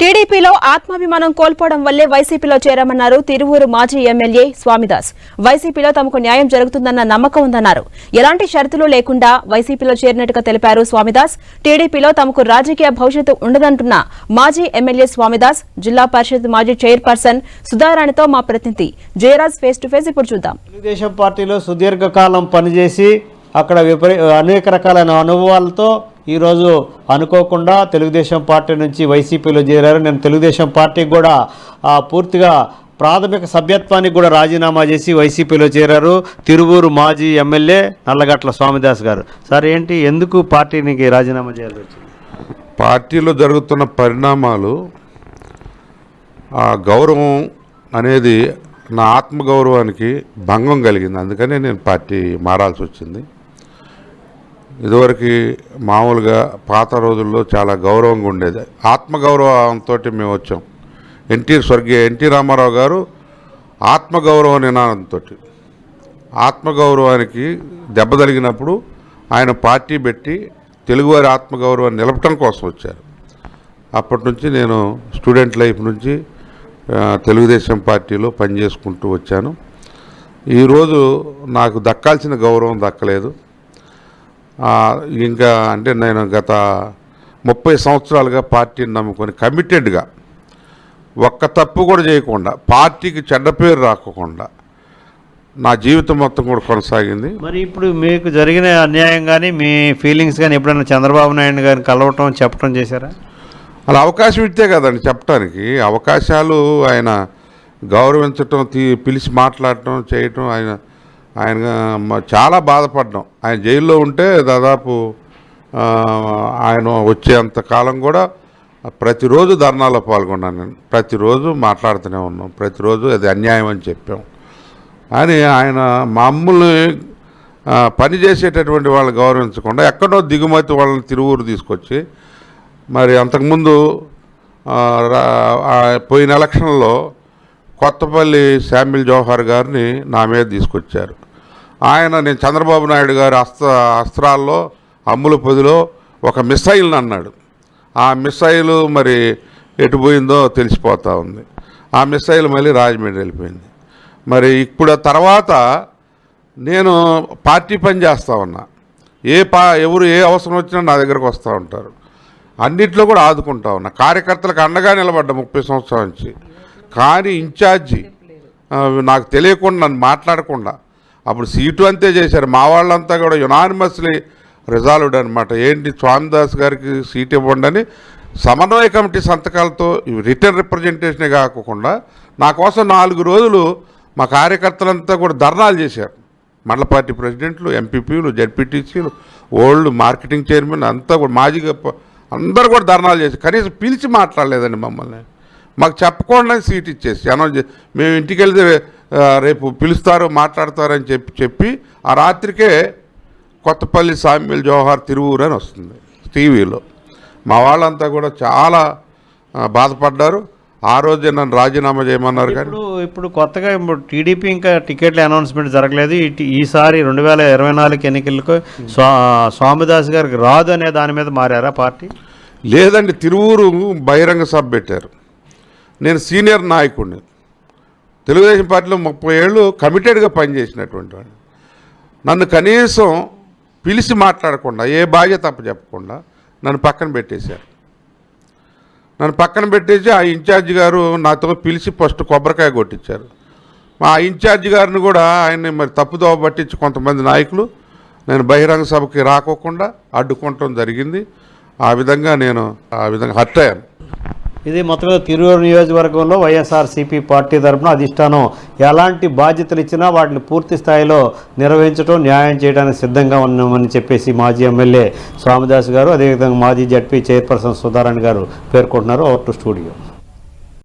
టీడీపీలో ఆత్మాభిమానం కోల్పోవడం వల్లే వైసీపీలో చేరామన్నారు తిరువూరు మాజీ ఎమ్మెల్యే స్వామిదాస్. వైసీపీలో తమకు న్యాయం జరుగుతుందన్న నమ్మకం ఉందన్నారు. ఎలాంటి షరతులు లేకుండా వైసీపీలో చేరినట్టుగా తెలిపారు స్వామిదాస్. టీడీపీలో తమకు రాజకీయ భవిష్యత్తు ఉండదంటున్న మాజీ ఎమ్మెల్యే స్వామిదాస్ జిల్లా పరిషత్ మాజీ చైర్పర్సన్ సుధారాణితో మా ప్రతినిధి జయరాజ్ ఫేస్ టు ఫేస్ ఇప్పుడు చూద్దాం. తెలుగుదేశం పార్టీలో సుదీర్ఘకాలం పనిచేసి అక్కడ అనేక రకాలైన అనుభవాలతో ఈరోజు అనుకోకుండా తెలుగుదేశం పార్టీ నుంచి వైసీపీలో చేరారు. నేను తెలుగుదేశం పార్టీకి కూడా పూర్తిగా ప్రాథమిక సభ్యత్వానికి కూడా రాజీనామా చేసి వైసీపీలో చేరారు తిరువూరు మాజీ ఎమ్మెల్యే నల్లగట్ల స్వామిదాస్ గారు. సార్, ఏంటి ఎందుకు పార్టీనికి రాజీనామా చేయాల్సి వచ్చింది? పార్టీలో జరుగుతున్న పరిణామాలు, ఆ గౌరవం అనేది నా ఆత్మగౌరవానికి భంగం కలిగింది. అందుకనే నేను పార్టీ మారాల్సి వచ్చింది. ఇదివరకు మామూలుగా పాత రోజుల్లో చాలా గౌరవంగా ఉండేది. ఆత్మగౌరవంతో మేము వచ్చాం. స్వర్గీయ ఎన్టీ రామారావు గారు ఆత్మగౌరవ నినాదంతో, ఆత్మగౌరవానికి దెబ్బ తగిలినప్పుడు ఆయన పార్టీ పెట్టి తెలుగువారి ఆత్మగౌరవాన్ని నిలపటం కోసం వచ్చారు. అప్పటి నుంచి నేను స్టూడెంట్ లైఫ్ నుంచి తెలుగుదేశం పార్టీలో పనిచేసుకుంటూ వచ్చాను. ఈరోజు నాకు దక్కాల్సిన గౌరవం దక్కలేదు. ఇంకా అంటే నేను గత 30 సంవత్సరాలుగా పార్టీని నమ్ముకొని కమిటెడ్గా ఒక్క తప్పు కూడా చేయకుండా, పార్టీకి చెడ్డ పేరు రాకుండా నా జీవితం మొత్తం కూడా కొనసాగింది. మరి ఇప్పుడు మీకు జరిగిన అన్యాయం కానీ మీ ఫీలింగ్స్ కానీ ఎప్పుడైనా చంద్రబాబు నాయుడు గారిని కలవటం చెప్పడం చేశారా? అలా అవకాశం ఇస్తే కదండి చెప్పడానికి. అవకాశాలు ఆయన గౌరవించటం, పిలిచి మాట్లాడటం చేయటం, ఆయన చాలా బాధపడ్డాం. ఆయన జైల్లో ఉంటే దాదాపు ఆయన వచ్చేంత కాలం కూడా ప్రతిరోజు ధర్నాలో పాల్గొన్నాను నేను. ప్రతిరోజు మాట్లాడుతూనే ఉన్నాం, ప్రతిరోజు అది అన్యాయం అని చెప్పాం. అని ఆయన మమ్మల్ని పనిచేసేటటువంటి వాళ్ళని గౌరవించకుండా ఎక్కడో దిగుమతి వాళ్ళని తిరువూరు తీసుకొచ్చి, మరి అంతకుముందు పోయిన ఎలక్షన్లో కొత్తపల్లి శామ్యుల్ జవహర్ గారిని నా మీద తీసుకొచ్చారు. నేను చంద్రబాబు నాయుడు గారి అస్త్రాల్లో అమ్ముల పొదిలో ఒక మిసైల్ని అన్నాడు. ఆ మిసైలు మరి ఎటు పోయిందో తెలిసిపోతూ ఉంది. ఆ మిసైల్ మళ్ళీ రాజమండ్రి వెళ్ళిపోయింది. మరి ఇప్పుడు తర్వాత నేను పార్టీ పని చేస్తూ ఉన్నా. ఎవరు ఏ అవసరం వచ్చినా నా దగ్గరకు వస్తూ ఉంటారు. అన్నిట్లో కూడా ఆదుకుంటా ఉన్నా. కార్యకర్తలకు అండగా నిలబడ్డా 30 సంవత్సరాల నుంచి. కానీ ఇన్ఛార్జి నాకు తెలియకుండా, నన్ను మాట్లాడకుండా, అప్పుడు సీటు అంతే చేశారు. మా వాళ్ళంతా కూడా యునానిమస్లీ రిజాల్వ్డ్ అనమాట. ఏంటి స్వామిదాస్ గారికి సీట్ ఇవ్వండి అని సమన్వయ కమిటీ సంతకాలతో రిటర్న్ రిప్రజెంటేషనే కాకుండా నా కోసం 4 రోజులు మా కార్యకర్తలంతా కూడా ధర్నాలు చేశారు. మండల పార్టీ ప్రెసిడెంట్లు, ఎంపీపీలు, జడ్పీటీసీలు, ఓల్డ్ మార్కెటింగ్ చైర్మన్ అంతా కూడా మాజీ అందరూ కూడా ధర్నాలు చేసి కనీసం పిలిచి మాట్లాడలేదండి మమ్మల్ని. మాకు చెప్పకుండా సీట్ ఇచ్చేసి మేము ఇంటికి వెళ్తే రేపు పిలుస్తారు మాట్లాడతారని చెప్పి ఆ రాత్రికే కొత్తపల్లి శామ్యుల్ జవహర్ తిరువూరు అని వస్తుంది టీవీలో. మా వాళ్ళంతా కూడా చాలా బాధపడ్డారు. ఆ రోజే నన్ను రాజీనామా చేయమన్నారు. కానీ ఇప్పుడు కొత్తగా టీడీపీ ఇంకా టికెట్ల అనౌన్స్మెంట్ జరగలేదు. ఈసారి 2024 ఎన్నికలకు స్వామిదాస్ గారికి రాదు అనే దాని మీద మారారా పార్టీ? లేదండి, తిరువూరు బహిరంగ సభ పెట్టారు. నేను సీనియర్ నాయకుడిని, తెలుగుదేశం పార్టీలో 30 ఏళ్ళు కమిటెడ్గా పనిచేసినటువంటి వాడిని. నన్ను కనీసం పిలిచి మాట్లాడకుండా, ఏ బాధ్యత తప్ప చెప్పకుండా నన్ను పక్కన పెట్టేశారు. నన్ను పక్కన పెట్టేసి ఆ ఇన్ఛార్జి గారు నాతో పిలిచి ఫస్ట్ కొబ్బరికాయ కొట్టించారు. ఆ ఇన్ఛార్జి గారిని కూడా ఆయన్ని మరి తప్పుదోవ పట్టించి కొంతమంది నాయకులు నేను బహిరంగ సభకి రాకోకుండా అడ్డుకోవటం జరిగింది. ఆ విధంగా హర్ట్ అయ్యాను. ఇది మొత్తంగా తిరువూరు నియోజకవర్గంలో వైఎస్ఆర్సీపీ పార్టీ తరఫున అధిష్టానం ఎలాంటి బాధ్యతలు ఇచ్చినా వాటిని పూర్తి స్థాయిలో నిర్వహించడం, న్యాయం చేయడానికి సిద్ధంగా ఉన్నామని చెప్పేసి మాజీ ఎమ్మెల్యే స్వామిదాస్ గారు, అదేవిధంగా మాజీ జడ్పీ చైర్పర్సన్ సుధారాణి గారు పేర్కొంటున్నారు. Over to studio.